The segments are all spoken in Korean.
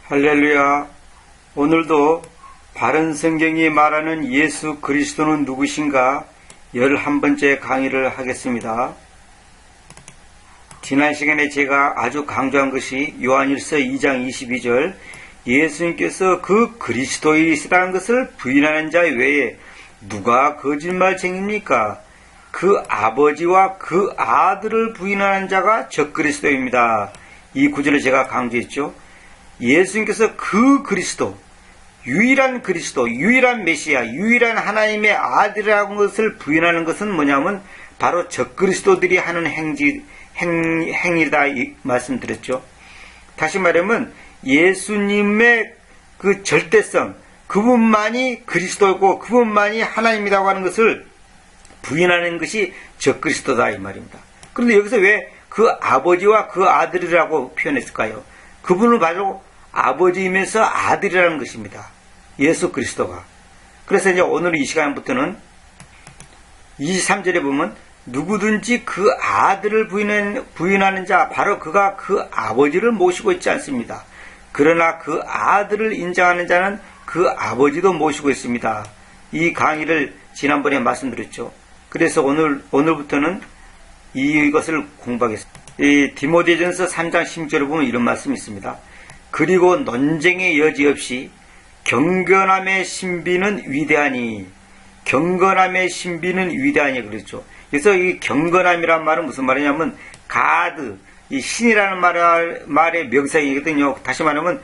할렐루야. 오늘도 바른 성경이 말하는 예수 그리스도는 누구신가 11번째 강의를 하겠습니다. 지난 시간에 제가 아주 강조한 것이 요한일서 2장 22절 예수님께서 그 그리스도이시라는 것을 부인하는 자 외에 누가 거짓말쟁입니까? 그 아버지와 그 아들을 부인하는 자가 적그리스도입니다. 이 구절을 제가 강조했죠. 예수님께서 그 그리스도, 유일한 메시아, 유일한 하나님의 아들이라는 것을 부인하는 것은 뭐냐면 바로 적그리스도들이 하는 행위다 이 말씀드렸죠. 다시 말하면 예수님의 그 절대성, 그분만이 그리스도고 그분만이 하나님이라고 하는 것을 부인하는 것이 적그리스도다 이 말입니다. 그런데 여기서 왜 그 아버지와 그 아들이라고 표현했을까요? 그분을 바로 아버지이면서 아들이라는 것입니다. 예수 그리스도가. 그래서 이제 오늘 이 시간부터는 23절에 보면 누구든지 그 아들을 부인하는 자, 바로 그가 그 아버지를 모시고 있지 않습니다. 그러나 그 아들을 인정하는 자는 그 아버지도 모시고 있습니다. 이 강의를 지난번에 말씀드렸죠. 그래서 오늘부터는 이것을 공부하겠습니다. 이 디모데전서 3장 16절에 보면 이런 말씀이 있습니다. 그리고 논쟁의 여지 없이 경건함의 신비는 위대하니, 경건함의 신비는 위대하니 그랬죠. 그래서 이 경건함이란 말은 무슨 말이냐면 가드, 이 신이라는 말의 명사이거든요. 다시 말하면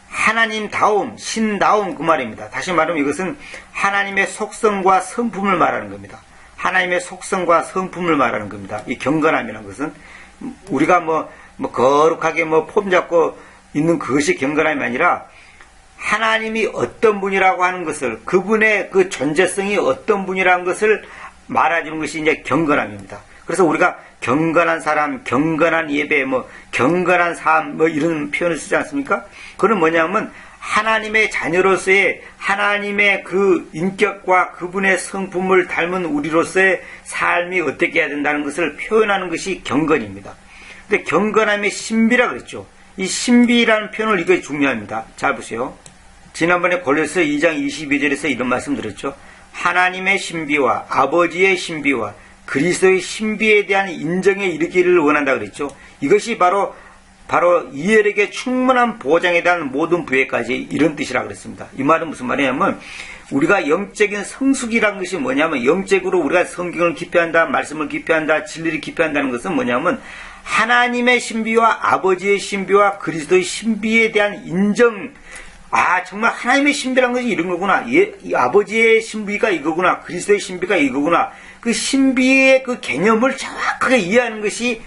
하나님다움, 신다움 그 말입니다. 다시 말하면 이것은 하나님의 속성과 성품을 말하는 겁니다. 하나님의 속성과 성품을 말하는 겁니다. 이 경건함이라는 것은 우리가 뭐 거룩하게 폼 잡고 있는 그것이 경건함이 아니라 하나님이 어떤 분이라고 하는 것을, 그분의 그 존재성이 어떤 분이라는 것을 말해주는 것이 이제 경건함입니다. 그래서 우리가 경건한 사람, 경건한 예배, 경건한 삶, 이런 표현을 쓰지 않습니까? 그건 뭐냐면 하나님의 자녀로서의 하나님의 그 인격과 그분의 성품을 닮은 우리로서의 삶이 어떻게 해야 된다는 것을 표현하는 것이 경건입니다. 근데 경건함의 신비라 그랬죠. 이 신비라는 표현을 이게 중요합니다. 잘 보세요. 지난번에 골로새 2장 22절에서 이런 말씀 드렸죠. 하나님의 신비와 아버지의 신비와 그리스도의 신비에 대한 인정에 이르기를 원한다 그랬죠. 이것이 바로 이엘에게 충분한 보장에 대한 모든 부여까지 이런 뜻이라 그랬습니다. 이 말은 무슨 말이냐면 우리가 영적인 성숙이라는 것이 뭐냐면 영적으로 우리가 성경을 깊이한다, 말씀을 깊이한다, 진리를 깊이한다는 것은 뭐냐면 하나님의 신비와 아버지의 신비와 그리스도의 신비에 대한 인정, 정말 하나님의 신비라는 것이 이런 거구나. 이 아버지의 신비가 이거구나. 그리스도의 신비가 이거구나. 그 신비의 그 개념을 정확하게 이해하는 것이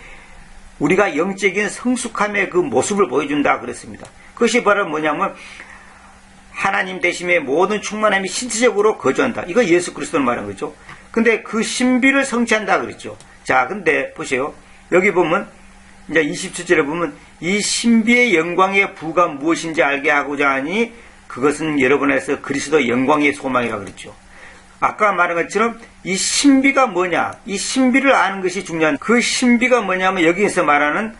우리가 영적인 성숙함의 그 모습을 보여준다 그랬습니다. 그것이 바로 뭐냐면 하나님 대심의 모든 충만함이 신체적으로 거주한다. 이거 예수 그리스도를 말하는 거죠. 근데 그 신비를 성취한다 그랬죠. 자, 근데 보세요. 여기 보면 이제 27절에 보면 이 신비의 영광의 부가 무엇인지 알게 하고자 하니 그것은 여러분에서 그리스도 영광의 소망이라고 그랬죠. 아까 말한 것처럼 이 신비가 뭐냐, 이 신비를 아는 것이 중요한, 그 신비가 뭐냐면 여기에서 말하는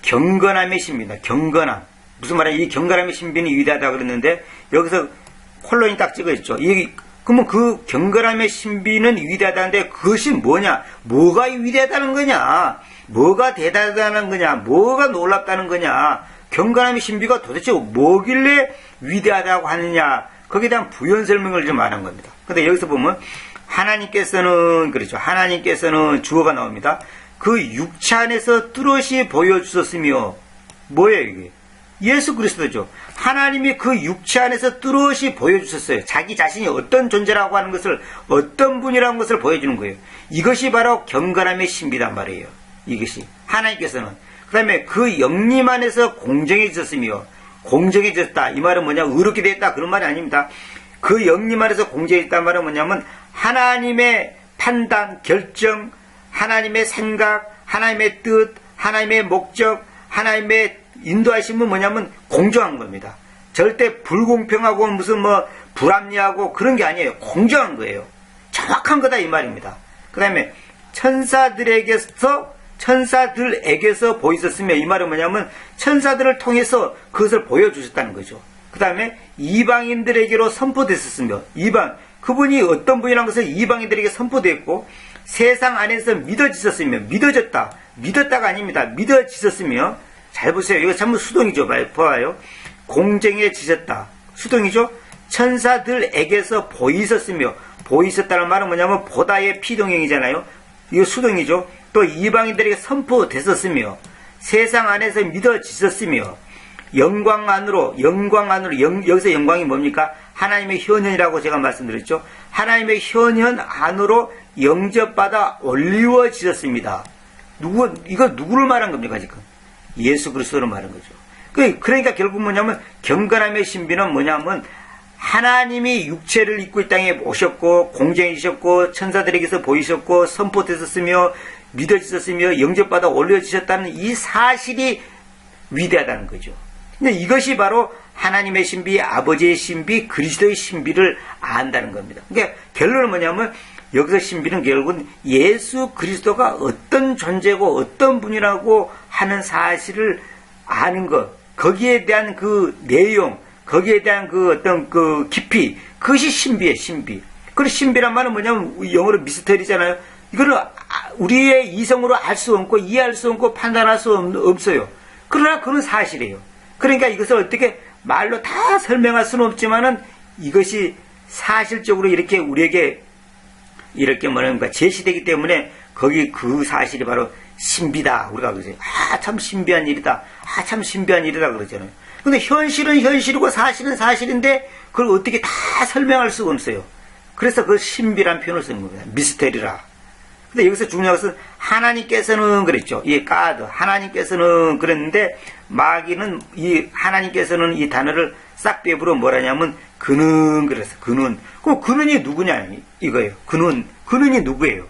경건함의 신비입니다. 경건함. 무슨 말이야? 이 경건함의 신비는 위대하다고 그랬는데 여기서 콜론이 딱 찍어있죠. 그러면 그 경건함의 신비는 위대하다는데 그것이 뭐냐? 뭐가 위대하다는 거냐? 뭐가 대단하다는 거냐? 뭐가 놀랍다는 거냐? 경건함의 신비가 도대체 뭐길래 위대하다고 하느냐? 거기에 대한 부연 설명을 좀 말한 겁니다. 근데 여기서 보면 하나님께서는 그렇죠. 하나님께서는 주어가 나옵니다. 그 육체 안에서 뚜렷이 보여주셨으며 뭐예요 이게? 예수 그리스도죠. 하나님이 그 육체 안에서 뚜렷이 보여주셨어요. 자기 자신이 어떤 존재라고 하는 것을, 어떤 분이라는 것을 보여주는 거예요. 이것이 바로 경건함의 신비단 말이에요. 이것이 하나님께서는. 그 다음에 그 영림 안에서 공정해졌으며, 공정해졌다. 이 말은 뭐냐? 의롭게 됐다. 그런 말이 아닙니다. 그 영림 안에서 공정해졌다는 말은 뭐냐면 하나님의 판단, 결정, 하나님의 생각, 하나님의 뜻, 하나님의 목적, 하나님의 인도하심은 뭐냐면 공정한 겁니다. 절대 불공평하고 무슨 불합리하고 그런 게 아니에요. 공정한 거예요. 정확한 거다 이 말입니다. 그 다음에 천사들에게서 천사들에게서 보이셨으며, 이 말은 뭐냐면 천사들을 통해서 그것을 보여주셨다는 거죠. 그 다음에 이방인들에게로 선포됐었으며, 그분이 어떤 분이라는 것을 이방인들에게 선포됐고, 세상 안에서 믿어지셨으며, 믿었다가 아닙니다. 믿어지셨으며, 잘 보세요. 이거 전부 수동이죠. 봐요. 공정해지셨다. 수동이죠. 천사들에게서 보이셨으며, 보이셨다는 말은 뭐냐면 보다의 피동형이잖아요. 이거 수동이죠. 또 이방인들에게 선포됐었으며, 세상 안에서 믿어지셨으며, 영광 안으로, 여기서 영광이 뭡니까? 하나님의 현현이라고 제가 말씀드렸죠. 하나님의 현현 안으로 영접받아 올리워지셨습니다. 이거 누구를 말한 겁니까, 지금? 예수 그리스도를 말한 거죠. 그러니까 결국 뭐냐면, 경건함의 신비는 뭐냐면, 하나님이 육체를 입고 이 땅에 오셨고, 공정해지셨고, 천사들에게서 보이셨고, 선포되셨으며, 믿어지셨으며, 영접받아 올려지셨다는 이 사실이 위대하다는 거죠. 근데 이것이 바로 하나님의 신비, 아버지의 신비, 그리스도의 신비를 안다는 겁니다. 그러니까 결론은 뭐냐면, 여기서 신비는 결국은 예수 그리스도가 어떤 존재고 어떤 분이라고 하는 사실을 아는 것, 거기에 대한 그 내용, 거기에 대한 그 어떤 그 깊이, 그것이 신비예요, 신비. 그리고 신비란 말은 뭐냐면 영어로 미스터리잖아요. 이거는 우리의 이성으로 알 수 없고 이해할 수 없고 판단할 수 없어요. 그러나 그건 사실이에요. 그러니까 이것을 어떻게 말로 다 설명할 수는 없지만은 이것이 사실적으로 이렇게 우리에게 이렇게 뭐랄까 제시되기 때문에 거기 그 사실이 바로 신비다. 우리가 그러죠. 참 신비한 일이다. 참 신비한 일이다 그러잖아요. 근데 현실은 현실이고 사실은 사실인데 그걸 어떻게 다 설명할 수가 없어요. 그래서 그 신비란 표현을 쓰는 겁니다. 미스테리라. 근데 여기서 중요한 것은 하나님께서는 그랬죠. 이 God, 하나님께서는 그랬는데 마귀는 이 하나님께서는 이 단어를 싹 빼부러 뭐라냐면 그는 그랬어. 그는. 그럼 그는이 누구냐 이거예요. 그는이 누구예요?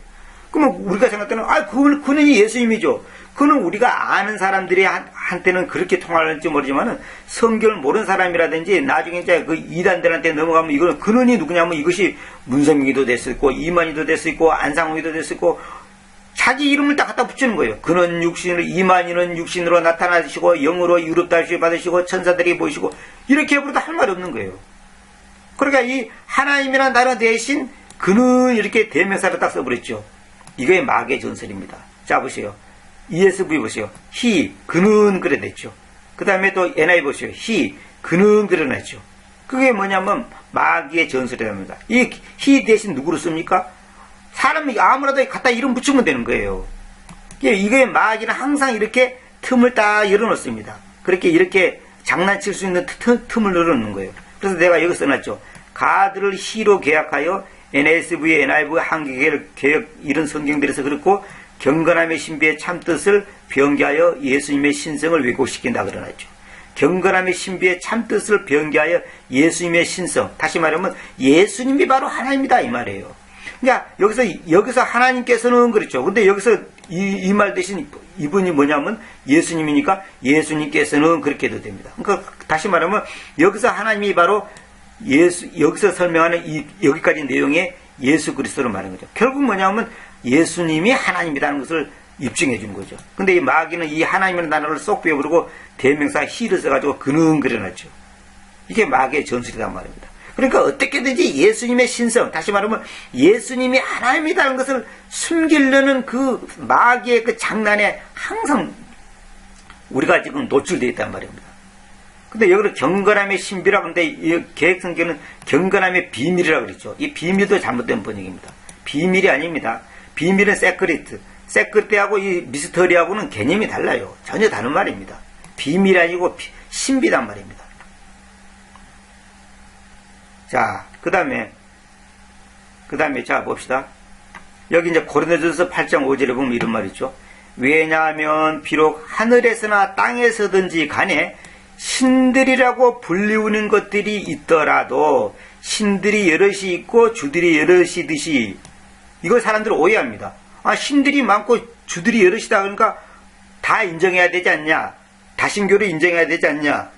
그러면 우리가 생각하는 그는이 예수님이죠. 그는 우리가 아는 사람들이 한테는 그렇게 통할지 모르지만은 성경을 모르는 사람이라든지 나중에 이제 그 이단들한테 넘어가면 이거는 그는이 누구냐면 이것이 문성민이도 될 수 있고 이만희도 될 수 있고 안상홍이도 될 수 있고 자기 이름을 딱 갖다 붙이는 거예요. 그는 육신으로, 이만희는 육신으로 나타나시고 영으로 유럽달시 받으시고 천사들이 보이시고 이렇게 해버려도 할 말이 없는 거예요. 그러니까 이 하나님이라는 단어 대신 그는 이렇게 대명사를 딱 써버렸죠. 이게 마귀의 전설입니다. 자 보세요. ESV 보세요. 그는 그래 냈죠. 그 다음에 또 NI 보세요. 그는 그래 냈죠. 그게 뭐냐면 마귀의 전설이랍니다. 이 대신 누구로 씁니까? 사람이 아무라도 갖다 이름 붙이면 되는 거예요. 이게 마귀는 항상 이렇게 틈을 딱 열어놓습니다. 이렇게 장난칠 수 있는 틈을 열어놓는 거예요. 그래서 내가 여기 써놨죠. 가드를 히로 계약하여 NSV, NIV, 한국개혁 이런 성경들에서 그렇고 경건함의 신비의 참뜻을 변개하여 예수님의 신성을 왜곡시킨다 그러나죠. 경건함의 신비의 참뜻을 변개하여 예수님의 신성. 다시 말하면 예수님이 바로 하나님이다 이 말이에요. 그러니까 여기서 하나님께서는 그렇죠. 근데 여기서 이 말 대신 이분이 뭐냐면 예수님이니까 예수님께서는 그렇게 해도 됩니다. 그러니까 다시 말하면 여기서 하나님이 바로 여기서 설명하는 여기까지 내용의 예수 그리스도를 말하는 거죠. 결국 뭐냐면 예수님이 하나님이라는 것을 입증해 준 거죠. 근데 이 마귀는 이 하나님이라는 단어를 쏙 빼버리고 대명사 히를 써가지고 그는 그려놨죠. 이게 마귀의 전술이란 말입니다. 그러니까 어떻게든지 예수님의 신성, 다시 말하면 예수님이 하나님이라는 것을 숨기려는 그 마귀의 그 장난에 항상 우리가 지금 노출되어 있단 말입니다. 근데 여기로 경건함의 신비라고 하는데 이 개혁성경은 경건함의 비밀이라고 그랬죠. 이 비밀도 잘못된 번역입니다. 비밀이 아닙니다. 비밀은 세크리트하고 이 미스터리하고는 개념이 달라요. 전혀 다른 말입니다. 비밀이 아니고 신비란 말입니다. 자, 그 다음에 자 봅시다. 여기 이제 고린도전서 8장 5절에 보면 이런 말 있죠. 왜냐하면 비록 하늘에서나 땅에서든지 간에 신들이라고 불리우는 것들이 있더라도 신들이 여럿이 있고 주들이 여럿이듯이, 이걸 사람들은 오해합니다. 신들이 많고 주들이 여럿이다 그러니까 다 인정해야 되지 않냐, 다신교를 인정해야 되지 않냐,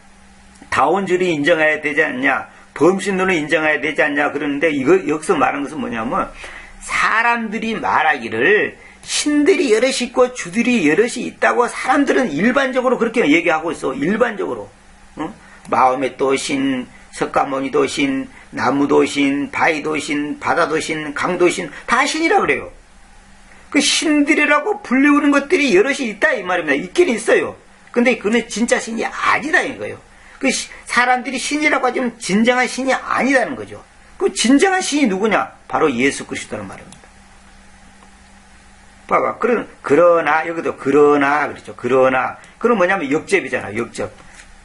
다원주를 인정해야 되지 않냐, 범신론을 인정해야 되지 않냐 그러는데, 여기서 말하는 것은 뭐냐면 사람들이 말하기를 신들이 여럿이 있고 주들이 여럿이 있다고 사람들은 일반적으로 그렇게 얘기하고 있어. 일반적으로. 마음의 신, 석가모니도 신, 나무도 신, 바위도 신, 바다도 신, 강도 신, 다 신이라 그래요. 그 신들이라고 불리우는 것들이 여럿이 있다 이 말입니다. 있긴 있어요. 근데 그는 진짜 신이 아니다 이거예요. 그 사람들이 신이라고 하지만 진정한 신이 아니다는 거죠. 그 진정한 신이 누구냐? 바로 예수 그리스도라는 말입니다. 봐봐. 그러나 여기도 그러나 그렇죠. 그러나 그건 뭐냐면 역접이잖아. 역접.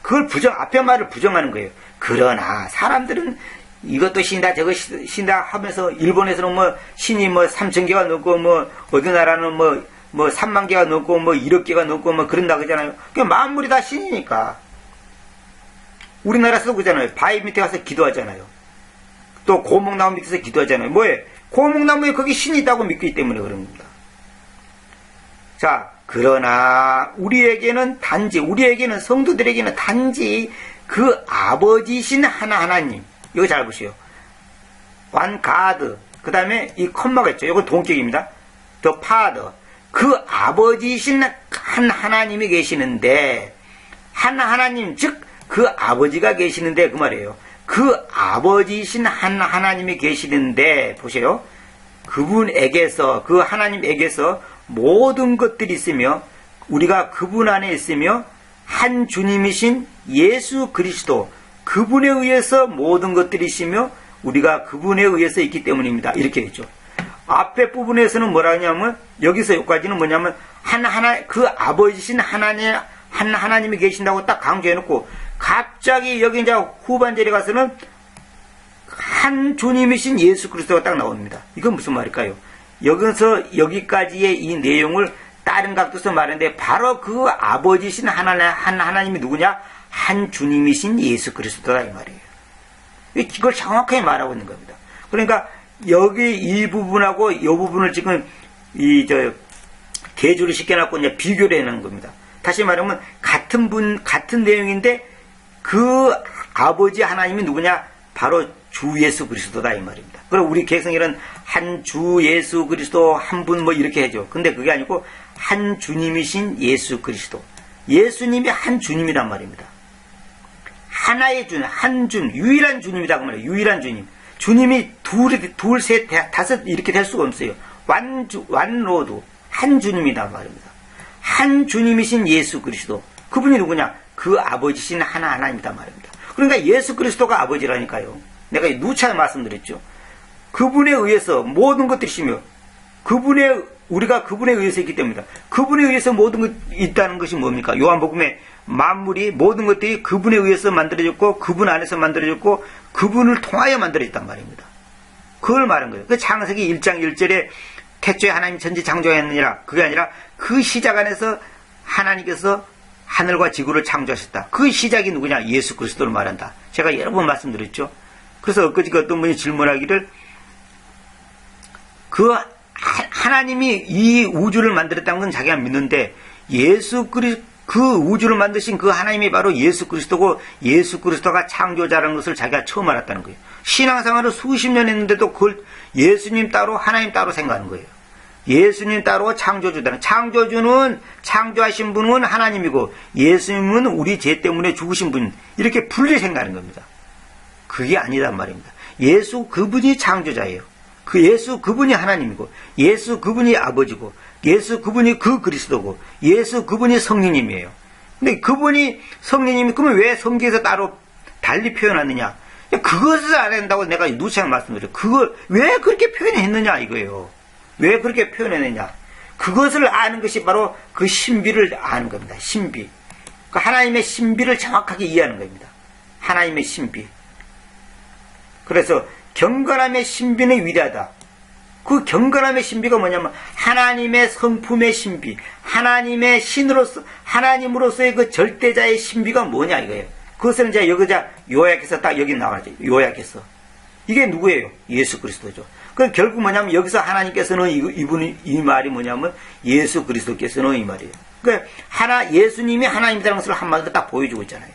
그걸 앞에 말을 부정하는 거예요. 그러나 사람들은 이것도 신이다 저것 신이다 하면서 일본에서는 뭐 신이 뭐 3,000개가 넘고 뭐 어디 나라는 뭐 3만 개가 넘고 뭐 1억 개가 넘고 뭐 그런다 그러잖아요. 그냥 만물이 다 신이니까. 우리나라에서도 그러잖아요. 바위 밑에 가서 기도하잖아요. 또 고목나무 밑에서 기도하잖아요. 뭐에? 고목나무에 거기 신이 있다고 믿기 때문에 그런 겁니다. 자, 그러나 우리에게는 성도들에게는 단지 그 아버지신 하나님. 이거 잘 보세요. One God. 그 다음에 이 컴마가 있죠. 이건 동격입니다. The Father. 그 아버지신 한 하나님이 계시는데, 한 하나님, 즉, 그 아버지가 계시는데, 그 말이에요. 그 아버지신 한 하나님이 계시는데, 보세요. 그분에게서, 그 하나님에게서 모든 것들이 있으며, 우리가 그분 안에 있으며, 한 주님이신 예수 그리스도, 그분에 의해서 모든 것들이 있으며 우리가 그분에 의해서 있기 때문입니다. 이렇게 했죠. 앞에 부분에서는 뭐라 하냐면 여기서 여기까지는 뭐냐면 그 아버지신 한 하나님이 계신다고 딱 강조해놓고 갑자기 여기 이제 후반절에 가서는 한 주님이신 예수 그리스도가 딱 나옵니다. 이건 무슨 말일까요? 여기서 여기까지의 이 내용을 다른 각도에서 말하는데 바로 그 아버지신 하나님이 누구냐? 한 주님이신 예수 그리스도다 이 말이에요. 이걸 정확하게 말하고 있는 겁니다. 그러니까 여기 이 부분하고 이 부분을 지금 대조를 시켜놨고 이제 비교를 해놓은 겁니다. 다시 말하면 같은 내용인데 그 아버지 하나님이 누구냐? 바로 주 예수 그리스도다 이 말입니다. 그리고 우리 개성에는 한 주 예수 그리스도 한 분 뭐 이렇게 해줘. 근데 그게 아니고 한 주님이신 예수 그리스도. 예수님이 한 주님이란 말입니다. 하나의 주님, 유일한 주님이다 그 말이에요. 유일한 주님. 주님이 둘, 셋, 다섯 이렇게 될 수가 없어요. 완로드, 한 주님이다 말입니다. 한 주님이신 예수 그리스도. 그분이 누구냐? 그 아버지신 하나님이다 말입니다. 그러니까 예수 그리스도가 아버지라니까요. 내가 누차 말씀드렸죠. 그분에 의해서 모든 것들이시며 우리가 그분에 의해서 있기 때문이다. 그분에 의해서 모든 것이 있다는 것이 뭡니까? 요한복음에 만물이 모든 것들이 그분에 의해서 만들어졌고 그분 안에서 만들어졌고 그분을 통하여 만들어졌단 말입니다. 그걸 말한 거예요. 그 창세기 1장 1절에 태초에 하나님 천지 창조하였느니라. 그게 아니라 그 시작 안에서 하나님께서 하늘과 지구를 창조하셨다. 그 시작이 누구냐? 예수 그리스도를 말한다. 제가 여러 번 말씀드렸죠. 그래서 엊그저께 어떤 분이 질문하기를 그 하나님이 이 우주를 만들었다는 건 자기가 믿는데 그 우주를 만드신 그 하나님이 바로 예수 그리스도고 예수 그리스도가 창조자라는 것을 자기가 처음 알았다는 거예요. 신앙생활을 수십 년 했는데도 그걸 예수님 따로 하나님 따로 생각하는 거예요. 예수님 따로 창조주다. 창조하신 분은 하나님이고 예수님은 우리 죄 때문에 죽으신 분. 이렇게 분리 생각하는 겁니다. 그게 아니란 말입니다. 예수 그분이 창조자예요. 그분이 하나님이고 예수 그분이 아버지고 예수 그분이 그 그리스도고 예수 그분이 성령님이에요. 근데 그분이 성령님이 그러면 왜 성경에서 따로 달리 표현하느냐? 그것을 안 한다고 내가 누차 말씀드려요. 그걸 왜 그렇게 표현했느냐 이거예요. 왜 그렇게 표현했느냐? 그것을 아는 것이 바로 그 신비를 아는 겁니다. 신비. 그 하나님의 신비를 정확하게 이해하는 겁니다. 하나님의 신비. 그래서 경건함의 신비는 위대하다. 그 경건함의 신비가 뭐냐면 하나님의 성품의 신비, 하나님의 하나님으로서의 그 절대자의 신비가 뭐냐 이거예요. 그것은 이제 여기자 요약해서 딱 여기 나와야죠. 요약해서. 이게 누구예요? 예수 그리스도죠. 그 결국 뭐냐면 여기서 하나님께서는 이 말이 뭐냐면 예수 그리스도께서는 이 말이에요. 그러니까 예수님이 하나님이라는 것을 한마디로 딱 보여주고 있잖아요.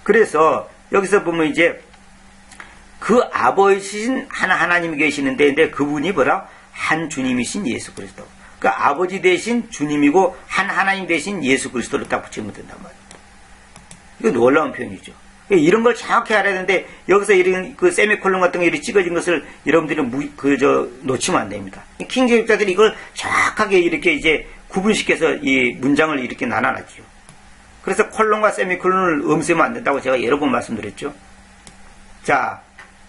그래서 여기서 보면 이제 그 아버지신 하나님이 계시는데 근데 그분이 뭐라? 한 주님이신 예수 그리스도. 그러니까 아버지 대신 주님이고 한 하나님 대신 예수 그리스도를 딱 붙이면 된단 말입니다. 이거 놀라운 표현이죠. 이런 걸 정확히 알아야 되는데 여기서 이런 그 세미콜론 같은 거 이렇게 찍어진 것을 여러분들이 놓치면 안 됩니다. 킹제임스자들이 이걸 정확하게 이렇게 이제 구분시켜서 이 문장을 이렇게 나눠놨죠. 그래서 콜론과 세미콜론을 음수하면 안 된다고 제가 여러 번 말씀드렸죠. 자,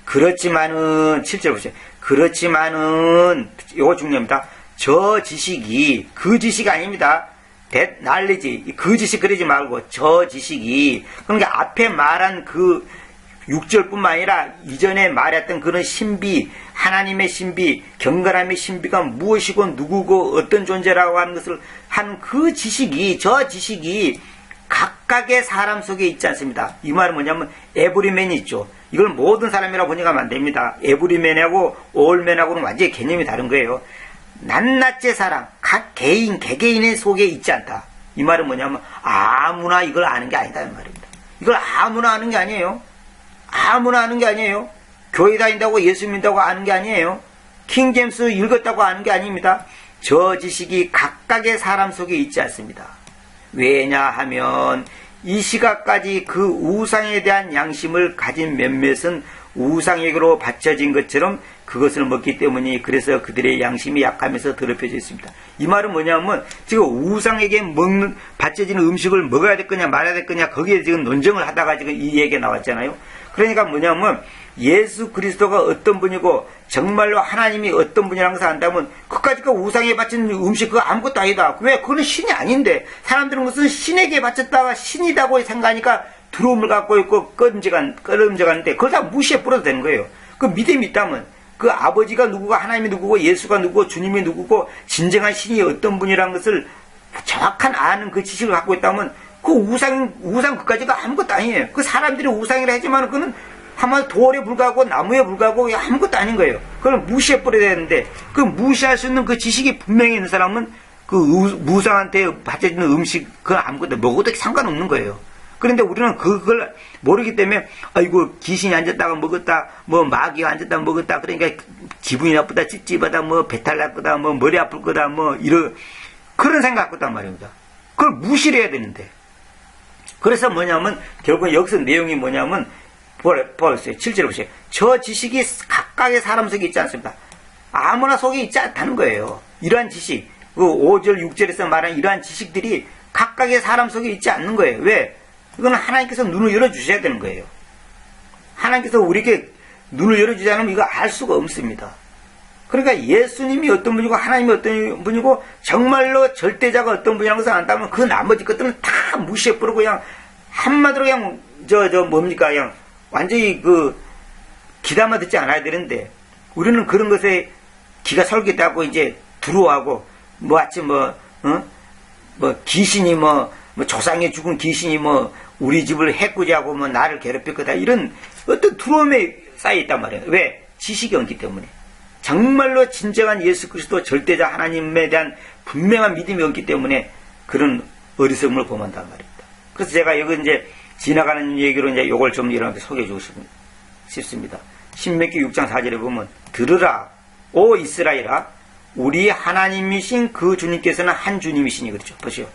그렇지만은 7절 보세요. 그렇지만은 이거 중요합니다. 저 지식이 그 지식이 아닙니다. 날리지 그 지식 그러지 말고 저 지식이 그러니까 앞에 말한 그 6절뿐만 아니라 이전에 말했던 그런 신비, 하나님의 신비, 경건함의 신비가 무엇이고 누구고 어떤 존재라고 하는 것을 한 그 지식이 저 지식이 각각의 사람 속에 있지 않습니다. 이 말은 뭐냐면 에브리맨이 있죠. 이걸 모든 사람이라고 번역하면 안 됩니다. 에브리맨하고 올맨하고는 완전히 개념이 다른 거예요. 낱낱의 사람, 각 개인, 개개인의 속에 있지 않다. 이 말은 뭐냐면 아무나 이걸 아는 게 아니다 이 말입니다. 이걸 아무나 아는 게 아니에요. 아무나 아는 게 아니에요. 교회 다닌다고 예수 믿는다고 아는 게 아니에요. 킹제임스 읽었다고 아는 게 아닙니다. 저 지식이 각각의 사람 속에 있지 않습니다. 왜냐하면 이 시각까지 그 우상에 대한 양심을 가진 몇몇은 우상에게로 바쳐진 것처럼 그것을 먹기 때문에 그래서 그들의 양심이 약하면서 더럽혀져 있습니다. 이 말은 뭐냐면 지금 우상에게 바쳐진 음식을 먹어야 될 거냐 말아야 될 거냐 거기에 지금 논쟁을 하다가 지금 이 얘기가 나왔잖아요. 그러니까 뭐냐면 예수 그리스도가 어떤 분이고 정말로 하나님이 어떤 분이라는 것을 안다면 그까짓 그 우상에 바친 음식 그거 아무것도 아니다. 왜? 그거는 신이 아닌데 사람들은 무슨 신에게 바쳤다가 신이다고 생각하니까 두려움을 갖고 있고 끄름져가는데 그걸 다 무시해 뿌려도 되는 거예요. 그 믿음이 있다면 그 아버지가 누구고 하나님이 누구고 예수가 누구고 주님이 누구고 진정한 신이 어떤 분이라는 것을 정확한 아는 그 지식을 갖고 있다면 그 우상 그까지가 아무것도 아니에요. 그 사람들이 우상이라 하지만 그거는 한마디 돌에 불과하고 나무에 불과하고 아무것도 아닌 거예요. 그걸 무시해 버려야 되는데 그 무시할 수 있는 그 지식이 분명히 있는 사람은 그 무상한테 바쳐지는 음식 그 아무것도 먹어도 상관없는 거예요. 그런데 우리는 그걸 모르기 때문에 아이고 귀신이 앉았다가 먹었다 뭐 마귀가 앉았다가 먹었다 그러니까 기분이 나쁘다 찝찝하다 뭐 배탈 나쁘다 뭐 머리 아플 거다 뭐 이런 그런 생각 갖고 있단 말입니다. 그걸 무시를 해야 되는데 그래서 뭐냐면 결국 여기서 내용이 뭐냐면 보세요. 7절에 보세요. 저 지식이 각각의 사람 속에 있지 않습니다. 아무나 속에 있지 않다는 거예요. 이러한 지식, 그 5절, 6절에서 말한 이러한 지식들이 각각의 사람 속에 있지 않는 거예요. 왜? 이건 하나님께서 눈을 열어주셔야 되는 거예요. 하나님께서 우리에게 눈을 열어주지 않으면 이거 알 수가 없습니다. 그러니까 예수님이 어떤 분이고 하나님이 어떤 분이고 정말로 절대자가 어떤 분이라는 것을 안다면 그 나머지 것들은 다 무시해버리고 그냥 한마디로 그냥 뭡니까 그냥 완전히 귀담아 듣지 않아야 되는데 우리는 그런 것에 귀가 설깃하고 이제 두려워하고 마치 귀신이 조상에 죽은 귀신이 우리 집을 해꾸지하고 나를 괴롭힐 거다 이런 어떤 두려움에 쌓여 있단 말이에요. 왜? 지식이 없기 때문에. 정말로 진정한 예수 그리스도 절대자 하나님에 대한 분명한 믿음이 없기 때문에 그런 어리석음을 범한단 말입니다. 그래서 제가 여기 이제 지나가는 얘기로 이제 요걸 좀 여러분께 소개해 주고 싶습니다. 신명기 6장 4절에 보면 들으라 오 이스라엘아 우리 하나님이신 그 주님께서는 한 주님이시니 그렇죠. 보시오.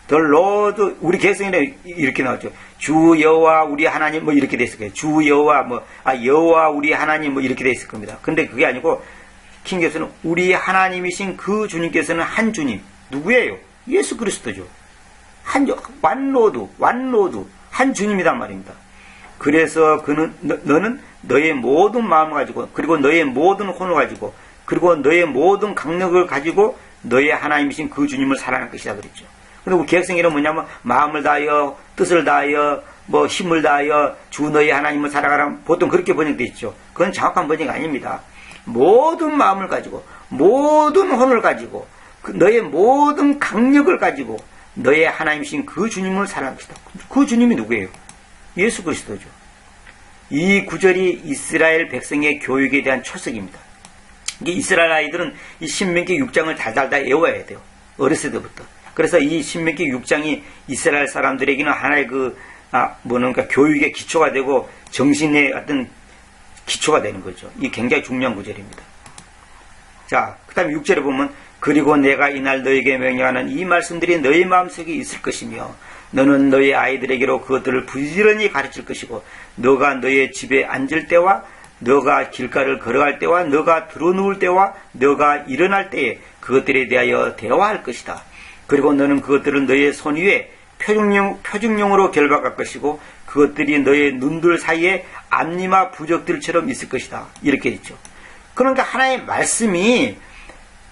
The Lord 우리 개성에는 이렇게 나왔죠. 주 여호와 우리 하나님 이렇게 돼 있을 거예요. 주 여호와 여호와 우리 하나님 이렇게 돼 있을 겁니다. 근데 그게 아니고 킹제임스는 우리 하나님이신 그 주님께서는 한 주님 누구예요? 예수 그리스도죠. 완로드 한 주님이란 말입니다. 그래서 너는 너의 모든 마음을 가지고 그리고 너의 모든 혼을 가지고 그리고 너의 모든 강력을 가지고 너의 하나님이신 그 주님을 사랑할 것이다 그랬죠. 근데 우리 개혁성이란 뭐냐면 마음을 다하여 뜻을 다하여 힘을 다하여 주 너의 하나님을 사랑하라 보통 그렇게 번역되어 있죠. 그건 정확한 번역이 아닙니다. 모든 마음을 가지고 모든 혼을 가지고 너의 모든 강력을 가지고 너의 하나님이신 그 주님을 사랑할 것이다. 그 주님이 누구예요? 예수 그리스도죠. 이 구절이 이스라엘 백성의 교육에 대한 초석입니다. 이스라엘 아이들은 이 신명기 6장을 달달 다 외워야 돼요. 어렸을 때부터. 그래서 이 신명기 6장이 이스라엘 사람들에게는 하나의 교육의 기초가 되고 정신의 어떤 기초가 되는 거죠. 이 굉장히 중요한 구절입니다. 자, 그 다음에 6절에 보면 그리고 내가 이날 너에게 명령하는 이 말씀들이 너희 마음속에 있을 것이며 너는 너희 아이들에게로 그것들을 부지런히 가르칠 것이고 너가 너의 집에 앉을 때와 너가 길가를 걸어갈 때와 너가 들어누울 때와 너가 일어날 때에 그것들에 대하여 대화할 것이다. 그리고 너는 그것들을 너의 손 위에 표중용으로 결박할 것이고 그것들이 너의 눈들 사이에 앞니마 부적들처럼 있을 것이다. 이렇게 했죠. 그러니까 하나님의 말씀이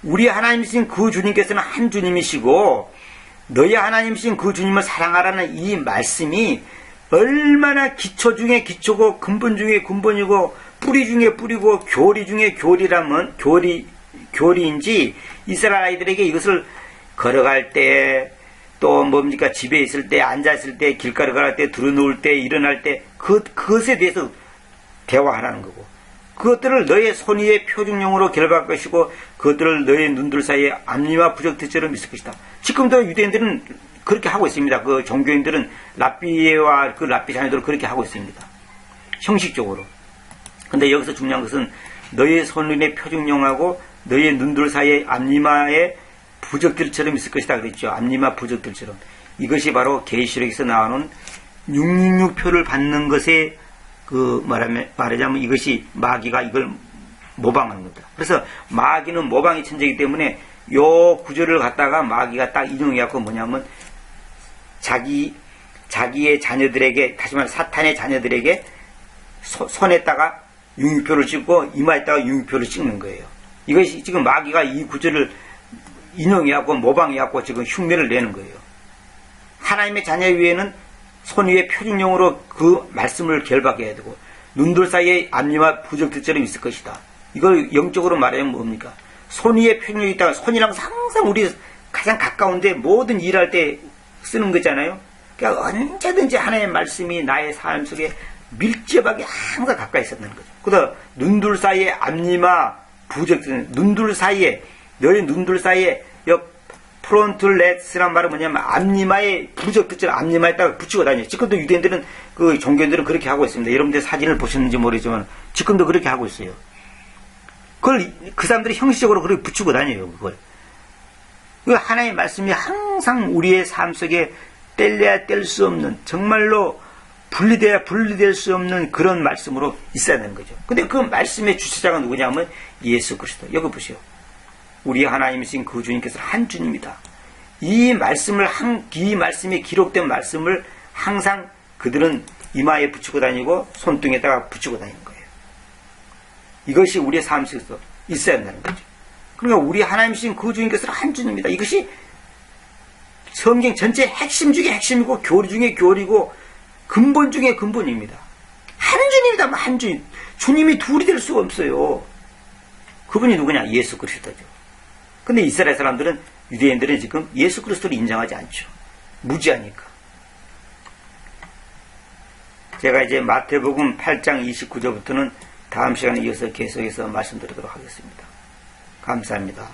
우리 하나님이신 그 주님께서는 한 주님이시고 너희 하나님이신 그 주님을 사랑하라는 이 말씀이 얼마나 기초 중에 기초고 근본 중에 근본이고 뿌리 중에 뿌리고 교리 중에 교리인지 이스라엘 아이들에게 이것을 걸어갈 때 또 뭡니까 집에 있을 때 앉아있을 때 길가를 걸을 때 들어누울 때 일어날 때 그것에 대해서 대화하라는 거고 그것들을 너의 손 위에 표중용으로 결박할 것이고 그것들을 너의 눈들 사이에 앞니와 부적들처럼 있을 것이다. 지금도 유대인들은 그렇게 하고 있습니다. 그 종교인들은 랍비와 그 랍비 자녀들은 그렇게 하고 있습니다. 형식적으로. 근데 여기서 중요한 것은 너의 손 위에 표중용하고 너의 눈들 사이에 앞니마의 부적들처럼 있을 것이다 그랬죠. 앞니마 부적들처럼. 이것이 바로 계시록에서 나오는 666표를 받는 것에 말하자면 이것이 마귀가 이걸 모방한 겁니다. 그래서 마귀는 모방의 천재이기 때문에 요 구절을 갖다가 마귀가 딱 인용해갖고 뭐냐면 자기의 자녀들에게 다시 말해 사탄의 자녀들에게 손에다가 666표를 찍고 이마에다가 666표를 찍는 거예요. 이것이 지금 마귀가 이 구절을 인용해갖고 모방해갖고 지금 흉내를 내는 거예요. 하나님의 자녀 위에는 손 위에 표준용으로 그 말씀을 결박해야 되고 눈들 사이에 앞니와 부적들처럼 있을 것이다. 이걸 영적으로 말하면 뭡니까? 손 위에 표준용이 있다가 손이랑 항상 우리 가장 가까운데 모든 일할 때 쓰는 거잖아요. 그러니까 언제든지 하나님의 말씀이 나의 삶 속에 밀접하게 항상 가까이 있었다는 거죠. 그다음 눈들 사이에 앞니와 부적들 눈들 사이에 너희 눈들 사이에 프론틀렛스란 말은 뭐냐면 앞니마에 부적들처럼 앞니마에다가 붙이고 다녀요. 지금도 유대인들은 그 종교인들은 그렇게 하고 있습니다. 여러분들 사진을 보셨는지 모르지만 지금도 그렇게 하고 있어요. 그걸 그 사람들이 형식적으로 그렇게 붙이고 다녀요. 그걸. 하나님의 말씀이 항상 우리의 삶 속에 뗄래야 뗄 수 없는 정말로 분리돼야 분리될 수 없는 그런 말씀으로 있어야 되는 거죠. 근데 그 말씀의 주체자가 누구냐면 예수 그리스도. 여기 보세요. 우리 하나님이신 그 주님께서 한 주님이다. 이 말씀에 기록된 말씀을 항상 그들은 이마에 붙이고 다니고 손등에다가 붙이고 다니는 거예요. 이것이 우리의 삶 속에서 있어야 한다는 거죠. 그러니까 우리 하나님이신 그 주님께서는 한 주님이다. 이것이 성경 전체 핵심 중에 핵심이고 교리 중에 교리고 근본 중에 근본입니다. 한 주님이다. 한 주님. 주님이 둘이 될 수가 없어요. 그분이 누구냐? 예수 그리스도죠. 근데 이스라엘 사람들은 유대인들은 지금 예수 그리스도를 인정하지 않죠. 무지하니까. 제가 이제 마태복음 8장 29절부터는 다음 시간에 이어서 계속해서 말씀드리도록 하겠습니다. 감사합니다.